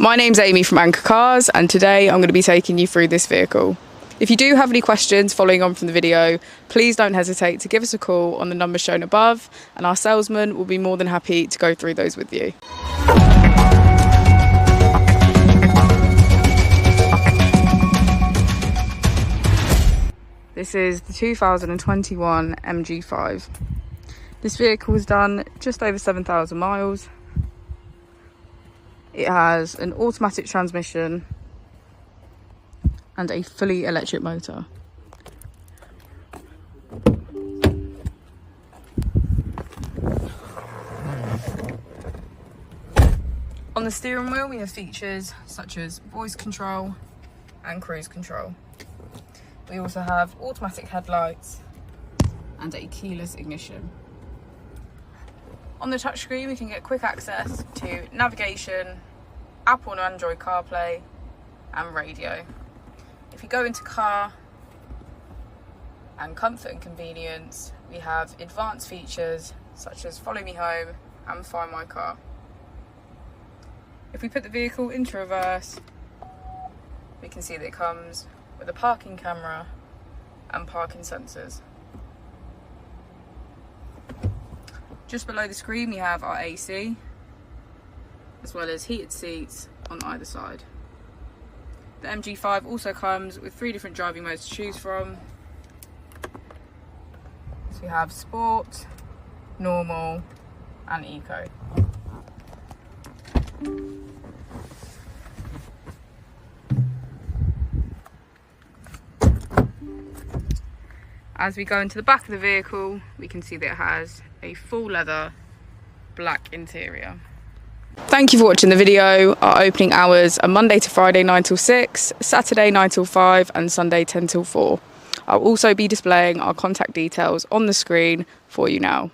My name's Amy from Anchor Cars, and today I'm going to be taking you through this vehicle. If you do have any questions following on from the video, please don't hesitate to give us a call on the number shown above, and our salesman will be more than happy to go through those with you. This is the 2021 MG5. This vehicle was done just over 7,000 miles. It has an automatic transmission and a fully electric motor. On the steering wheel we have features such as voice control and cruise control. We also have automatic headlights and a keyless ignition. On the touchscreen we can get quick access to navigation, Apple and Android CarPlay and radio. If you go into car and comfort and convenience, we have advanced features such as follow me home and find my car. If we put the vehicle into reverse, we can see that it comes with a parking camera and parking sensors. Just below the screen we have our AC, as well as heated seats on either side. The MG5 also comes with 3 different driving modes to choose from. So we have Sport, Normal and Eco. As we go into the back of the vehicle, we can see that it has a full leather black interior. Thank you for watching the video. Our opening hours are Monday to Friday 9 till 6, Saturday 9 till 5 and Sunday 10 till 4. I'll also be displaying our contact details on the screen for you now.